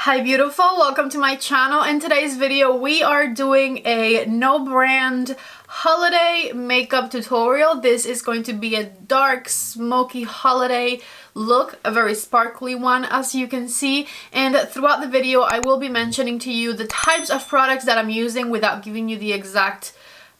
Hi beautiful, welcome to my channel. In today's video we are doing a no brand holiday makeup tutorial. This is going to be a dark smoky holiday look, a very sparkly one as you can see, and throughout the video I will be mentioning to you the types of products that I'm using without giving you the exact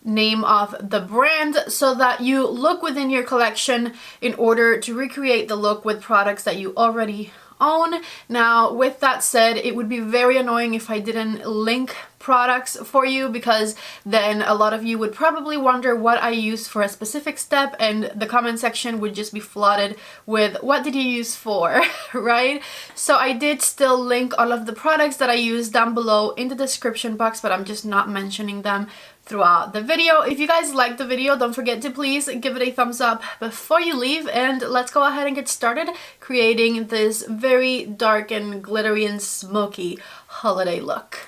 name of the brand, so that you look within your collection in order to recreate the look with products that you already own. Now with that said, it would be very annoying if I didn't link products for you, because then a lot of you would probably wonder what I use for a specific step and the comment section would just be flooded with what did you use for, right? So I did still link all of the products that I use down below in the description box, but I'm just not mentioning them throughout the video. If you guys liked the video, don't forget to please give it a thumbs up before you leave, and let's go ahead and get started creating this very dark and glittery and smoky holiday look.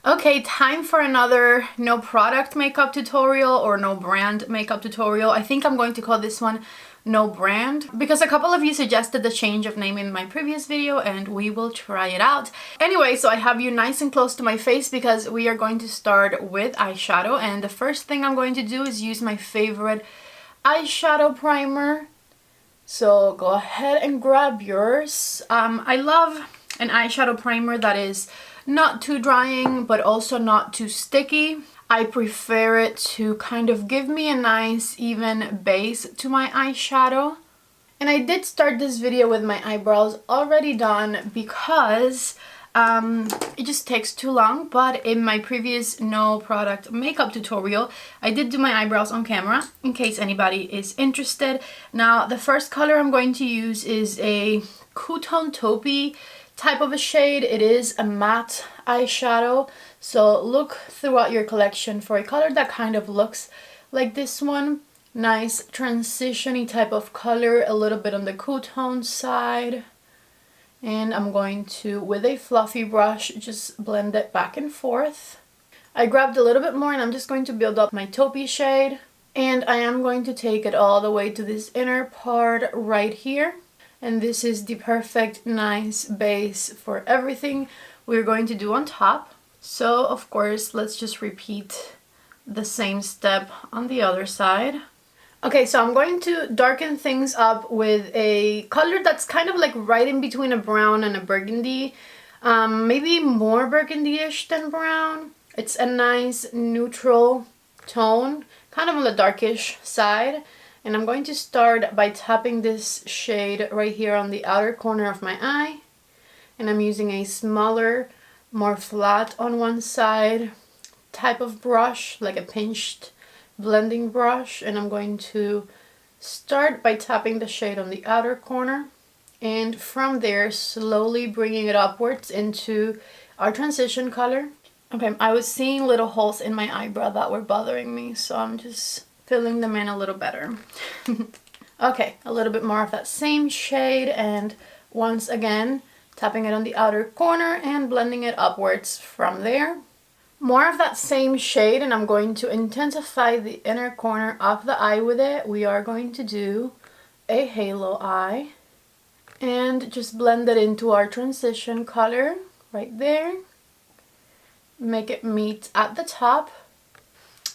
Okay, time for another no product makeup tutorial or no brand makeup tutorial. I think I'm going to call this one no brand because a couple of you suggested the change of name in my previous video and we will try it out. Anyway, so I have you nice and close to my face because we are going to start with eyeshadow, and the first thing I'm going to do is use my favorite eyeshadow primer. So go ahead and grab yours. I love an eyeshadow primer that is not too drying but also not too sticky. I prefer it to kind of give me a nice even base to my eyeshadow. And I did start this video with my eyebrows already done because it just takes too long, but in my previous no product makeup tutorial I did do my eyebrows on camera in case anybody is interested. Now the first color I'm going to use is a cool tone taupey type of a shade. It is a matte eyeshadow, so look throughout your collection for a color that kind of looks like this one. Nice transition-y type of color, a little bit on the cool tone side. And I'm going to, with a fluffy brush, just blend it back and forth. I grabbed a little bit more and I'm just going to build up my taupey shade, and I am going to take it all the way to this inner part right here. And this is the perfect nice base for everything we're going to do on top. So of course let's just repeat the same step on the other side. Okay, so I'm going to darken things up with a color that's kind of like right in between a brown and a burgundy. Maybe more burgundy-ish than brown. It's a nice neutral tone, kind of on the darkish side. And I'm going to start by tapping this shade right here on the outer corner of my eye. And I'm using a smaller, more flat on one side type of brush, like a pinched blending brush. And I'm going to start by tapping the shade on the outer corner. And from there, slowly bringing it upwards into our transition color. Okay, I was seeing little holes in my eyebrow that were bothering me, so I'm just filling them in a little better. Okay, a little bit more of that same shade, and once again tapping it on the outer corner and blending it upwards from there. More of that same shade, and I'm going to intensify the inner corner of the eye with it. We are going to do a halo eye and just blend it into our transition color right there. Make it meet at the top.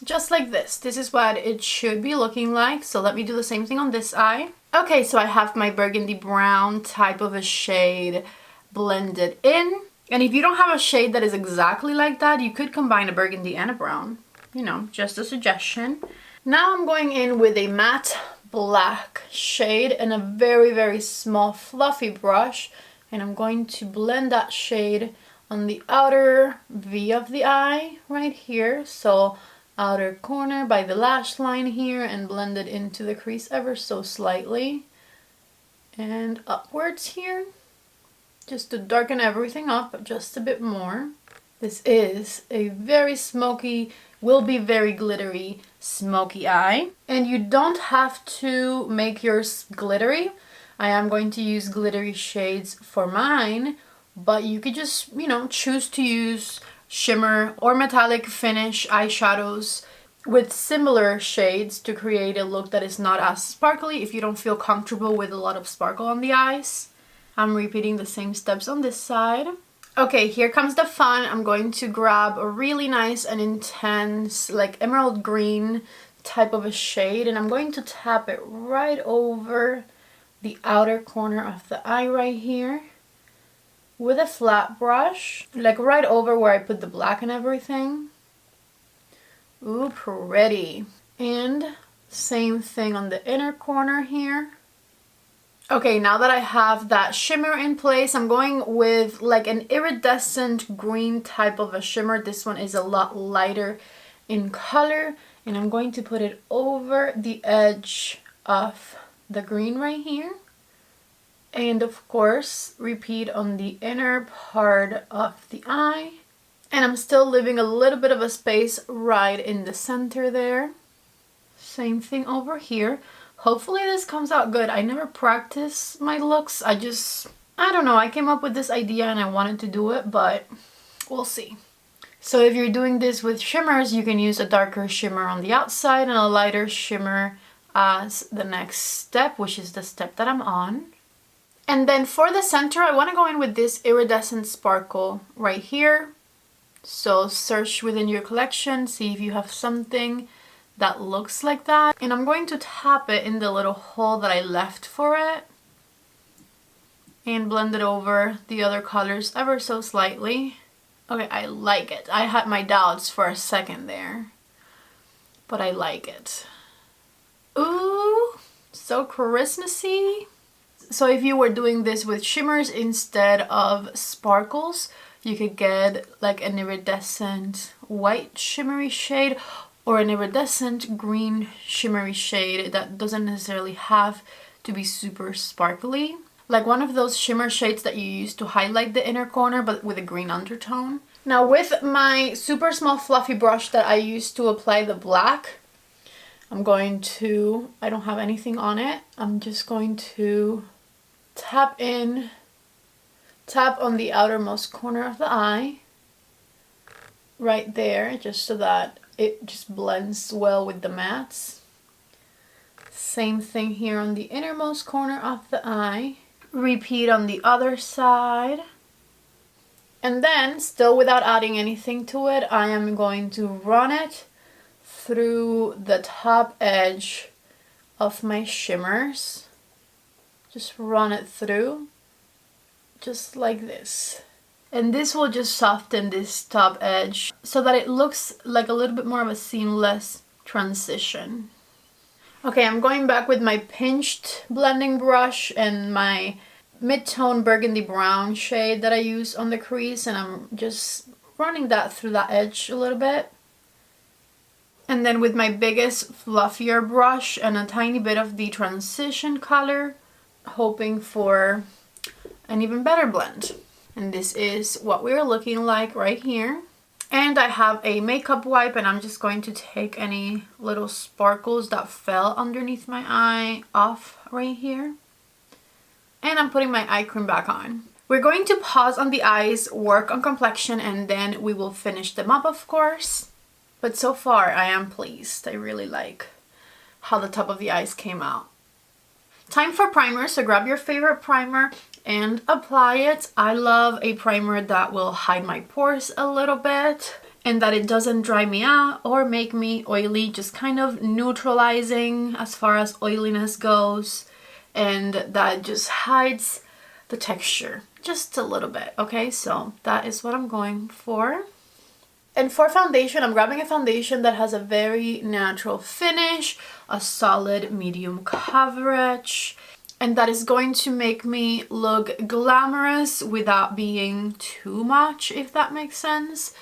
Just like this. This is what it should be looking like. So let me do the same thing on this eye. Okay, so I have my burgundy brown type of a shade blended in. And if you don't have a shade that is exactly like that, you could combine a burgundy and a brown. You know, just a suggestion. Now I'm going in with a matte black shade and a very, very small fluffy brush. And I'm going to blend that shade on the outer V of the eye right here. So outer corner by the lash line here, and blend it into the crease ever so slightly and upwards here, just to darken everything up just a bit more. This is a very smoky, will be very glittery smoky eye, and you don't have to make yours glittery. I am going to use glittery shades for mine, but you could just, you know, choose to use shimmer or metallic finish eyeshadows with similar shades to create a look that is not as sparkly if you don't feel comfortable with a lot of sparkle on the eyes. I'm repeating the same steps on this side. Okay, here comes the fun. I'm going to grab a really nice and intense, like emerald green type of a shade, and I'm going to tap it right over the outer corner of the eye right here with a flat brush, like right over where I put the black and everything. Ooh, pretty. And same thing on the inner corner here. Okay, now that I have that shimmer in place, I'm going with like an iridescent green type of a shimmer. This one is a lot lighter in color, and I'm going to put it over the edge of the green right here. And of course, repeat on the inner part of the eye. And I'm still leaving a little bit of a space right in the center there. Same thing over here. Hopefully this comes out good. I never practice my looks. I don't know. I came up with this idea and I wanted to do it, but we'll see. So if you're doing this with shimmers, you can use a darker shimmer on the outside and a lighter shimmer as the next step, which is the step that I'm on. And then for the center, I want to go in with this iridescent sparkle right here. So search within your collection, see if you have something that looks like that. And I'm going to tap it in the little hole that I left for it and blend it over the other colors ever so slightly. Okay, I like it. I had my doubts for a second there, but I like it. Ooh, so Christmassy. So if you were doing this with shimmers instead of sparkles, you could get like an iridescent white shimmery shade or an iridescent green shimmery shade that doesn't necessarily have to be super sparkly. Like one of those shimmer shades that you use to highlight the inner corner but with a green undertone. Now with my super small fluffy brush that I used to apply the black, I'm going to, I don't have anything on it, I'm just going to tap on the outermost corner of the eye, right there, just so that it just blends well with the mattes. Same thing here on the innermost corner of the eye. Repeat on the other side. And then, still without adding anything to it, I am going to run it through the top edge of my shimmers. Just run it through, just like this. And this will just soften this top edge so that it looks like a little bit more of a seamless transition. Okay, I'm going back with my pinched blending brush and my mid-tone burgundy brown shade that I use on the crease, and I'm just running that through that edge a little bit. And then with my biggest, fluffier brush and a tiny bit of the transition color, hoping for an even better blend. And this is what we're looking like right here. And I have a makeup wipe, and I'm just going to take any little sparkles that fell underneath my eye off right here. And I'm putting my eye cream back on. We're going to pause on the eyes, work on complexion, and then we will finish them up, of course. But so far, I am pleased. I really like how the top of the eyes came out. Time for primer, so grab your favorite primer and apply it. I love a primer that will hide my pores a little bit and that it doesn't dry me out or make me oily, just kind of neutralizing as far as oiliness goes, and that just hides the texture just a little bit. Okay, so that is what I'm going for. And for foundation, I'm grabbing a foundation that has a very natural finish, a solid medium coverage, and that is going to make me look glamorous without being too much, if that makes sense.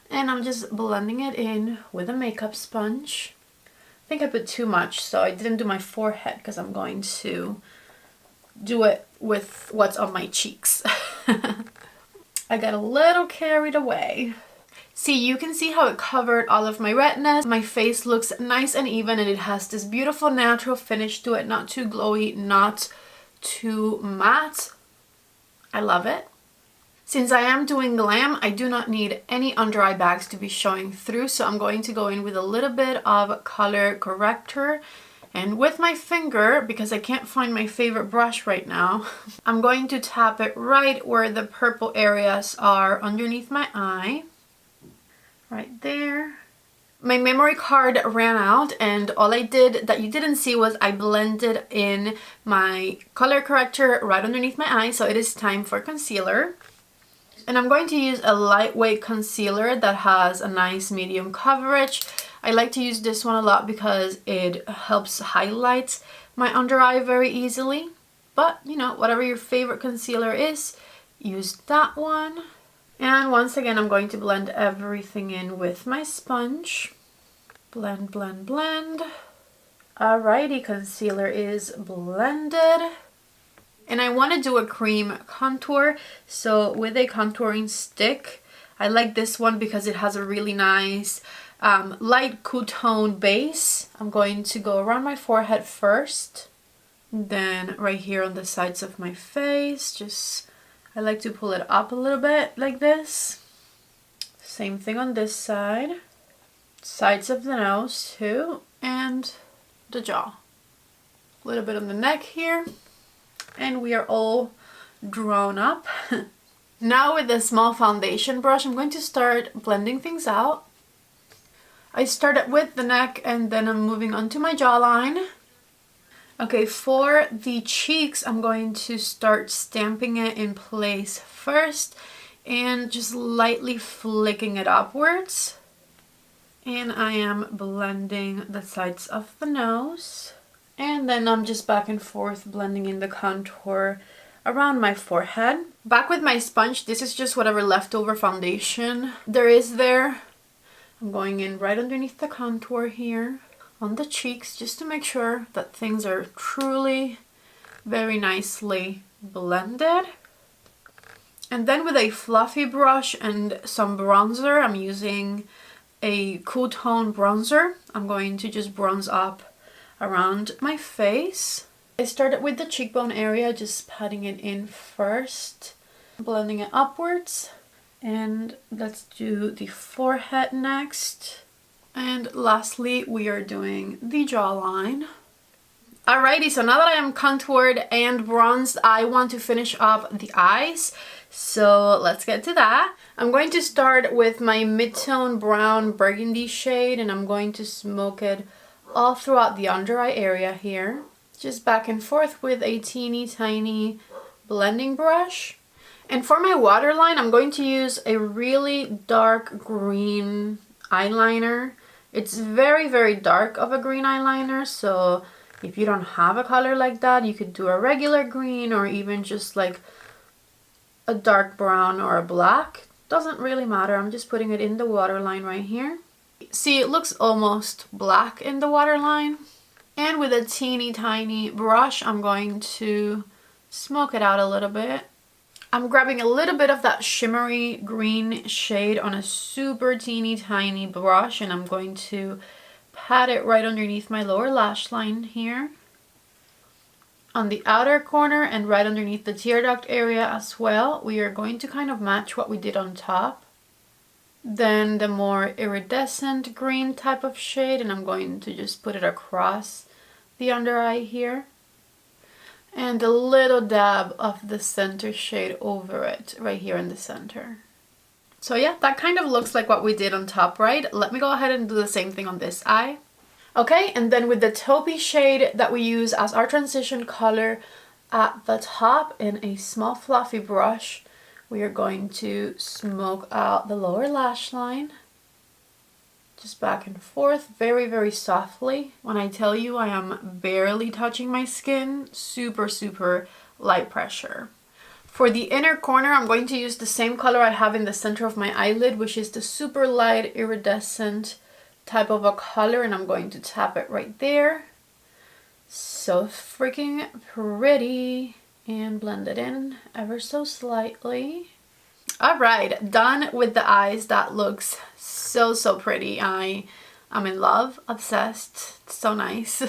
And I'm just blending it in with a makeup sponge. I think I put too much, so I didn't do my forehead because I'm going to do it with what's on my cheeks. I got a little carried away. See, you can see how it covered all of my redness. My face looks nice and even, and it has this beautiful natural finish to it. Not too glowy, not too matte. I love it. Since I am doing glam, I do not need any under eye bags to be showing through, so I'm going to go in with a little bit of color corrector And with my finger, because I can't find my favorite brush right now, I'm going to tap it right where the purple areas are underneath my eye. Right there. My memory card ran out, and all I did that you didn't see was I blended in my color corrector right underneath my eye, so it is time for concealer. And I'm going to use a lightweight concealer that has a nice medium coverage. I like to use this one a lot because it helps highlight my under eye very easily. But, you know, whatever your favorite concealer is, use that one. And once again, I'm going to blend everything in with my sponge. Blend, blend, blend. Alrighty, concealer is blended. And I want to do a cream contour. So with a contouring stick, I like this one because it has a really nice light cool tone base. I'm going to go around my forehead first. Then right here on the sides of my face, I like to pull it up a little bit like this. Same thing on this side. Sides of the nose too, and the jaw. A little bit on the neck here. And we are all drawn up. Now with a small foundation brush, I'm going to start blending things out. I started with the neck and then I'm moving on to my jawline. Okay, for the cheeks, I'm going to start stamping it in place first and just lightly flicking it upwards. And I am blending the sides of the nose. And then I'm just back and forth blending in the contour around my forehead. Back with my sponge, this is just whatever leftover foundation there is there. I'm going in right underneath the contour here on the cheeks just to make sure that things are truly very nicely blended. And then with a fluffy brush and some bronzer, I'm using a cool tone bronzer. I'm going to just bronze up around my face. I started with the cheekbone area, just patting it in first, blending it upwards. And let's do the forehead next. And lastly, we are doing the jawline. Alrighty, so now that I am contoured and bronzed, I want to finish up the eyes. So let's get to that. I'm going to start with my mid-tone brown burgundy shade, and I'm going to smoke it all throughout the under eye area here. Just back and forth with a teeny tiny blending brush. And for my waterline, I'm going to use a really dark green eyeliner. It's very, very dark of a green eyeliner, so if you don't have a color like that, you could do a regular green or even just like a dark brown or a black. Doesn't really matter. I'm just putting it in the waterline right here. See, it looks almost black in the waterline. And with a teeny tiny brush, I'm going to smoke it out a little bit. I'm grabbing a little bit of that shimmery green shade on a super teeny tiny brush, and I'm going to pat it right underneath my lower lash line here. On the outer corner and right underneath the tear duct area as well, we are going to kind of match what we did on top. Then the more iridescent green type of shade, and I'm going to just put it across the under eye here. And a little dab of the center shade over it, right here in the center. So yeah, that kind of looks like what we did on top, right? Let me go ahead and do the same thing on this eye. Okay, and then with the taupey shade that we use as our transition color at the top in a small fluffy brush, we are going to smoke out the lower lash line. Just back and forth, very, very softly. When I tell you I am barely touching my skin, super, super light pressure. For the inner corner, I'm going to use the same color I have in the center of my eyelid, which is the super light iridescent type of a color, and I'm going to tap it right there. So freaking pretty. And blend it in ever so slightly. Alright, done with the eyes. That looks so, so pretty. I'm in love, obsessed. It's so nice.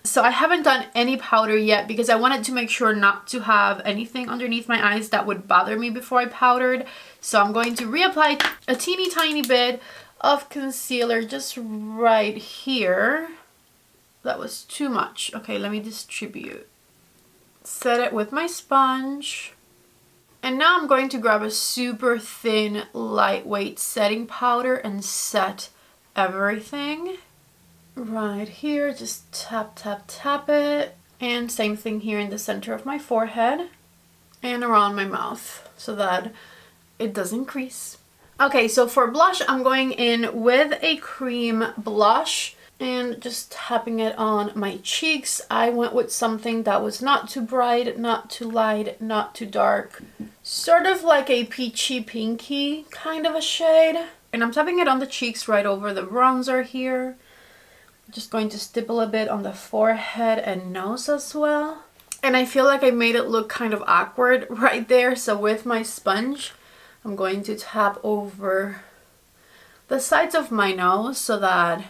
So I haven't done any powder yet because I wanted to make sure not to have anything underneath my eyes that would bother me before I powdered. So I'm going to reapply a teeny tiny bit of concealer just right here. That was too much. Okay, let me distribute. Set it with my sponge. And now I'm going to grab a super thin, lightweight setting powder and set everything. Right here, just tap, tap, tap it. And same thing here in the center of my forehead and around my mouth so that it doesn't crease. Okay, so for blush, I'm going in with a cream blush and just tapping it on my cheeks. I went with something that was not too bright, not too light, not too dark. Sort of like a peachy pinky kind of a shade. And I'm tapping it on the cheeks right over the bronzer here. Just going to stipple a bit on the forehead and nose as well. And I feel like I made it look kind of awkward right there. So with my sponge, I'm going to tap over the sides of my nose so that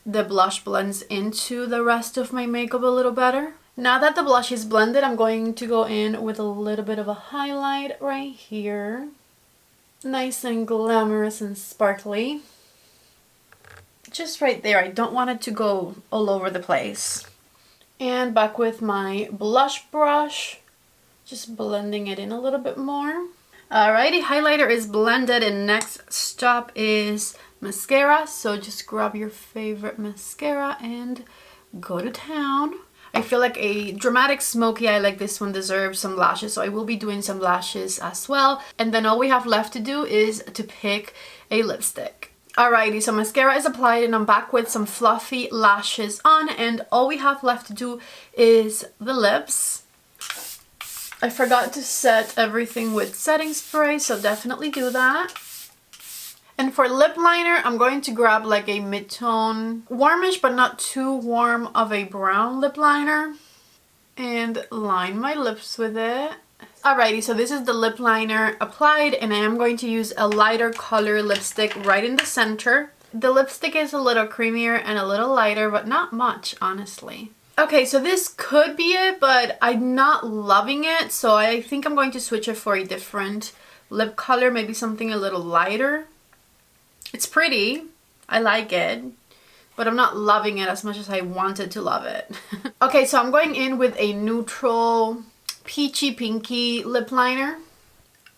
the blush blends into the rest of my makeup a little better. Now that the blush is blended, I'm going to go in with a little bit of a highlight right here. Nice and glamorous and sparkly. Just right there. I don't want it to go all over the place. And back with my blush brush, just blending it in a little bit more. Alrighty, highlighter is blended and next stop is mascara. So just grab your favorite mascara and go to town. I feel like a dramatic smoky eye like this one deserves some lashes, so I will be doing some lashes as well. And then all we have left to do is to pick a lipstick. Alrighty, so mascara is applied and I'm back with some fluffy lashes on, and all we have left to do is the lips. I forgot to set everything with setting spray, so definitely do that. And for lip liner, I'm going to grab like a mid-tone, warmish but not too warm of a brown lip liner and line my lips with it. Alrighty, so this is the lip liner applied and I am going to use a lighter color lipstick right in the center. The lipstick is a little creamier and a little lighter, but not much, honestly. Okay, so this could be it, but I'm not loving it, so I think I'm going to switch it for a different lip color, maybe something a little lighter. It's pretty, I like it, but I'm not loving it as much as I wanted to love it. Okay, so I'm going in with a neutral peachy pinky lip liner.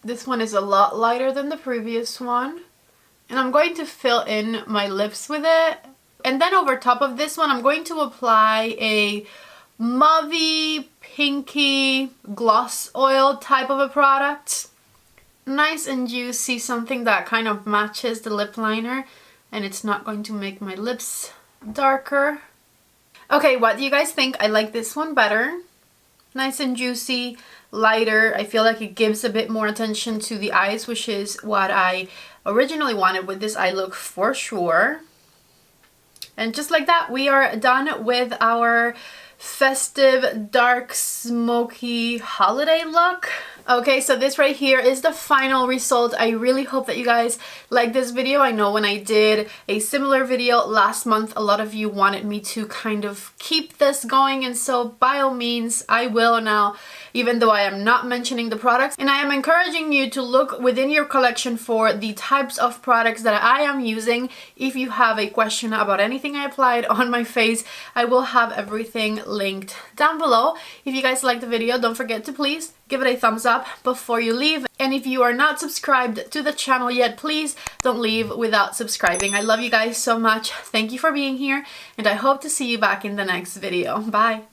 This one is a lot lighter than the previous one. And I'm going to fill in my lips with it. And then over top of this one, I'm going to apply a mauvey, pinky gloss oil type of a product. Nice and juicy, something that kind of matches the lip liner and it's not going to make my lips darker. Okay, what do you guys think? I like this one better. Nice and juicy, lighter. I feel like it gives a bit more attention to the eyes, which is what I originally wanted with this eye look for sure. And just like that, we are done with our festive, dark, smoky holiday look. Okay, so this right here is the final result. I really hope that you guys like this video. I know when I did a similar video last month, a lot of you wanted me to kind of keep this going, and so by all means I will now, even though I am not mentioning the products. And I am encouraging you to look within your collection for the types of products that I am using. If you have a question about anything I applied on my face, I will have everything linked down below. If you guys liked the video, don't forget to please give it a thumbs up before you leave. And if you are not subscribed to the channel yet, please don't leave without subscribing. I love you guys so much. Thank you for being here, and I hope to see you back in the next video. Bye!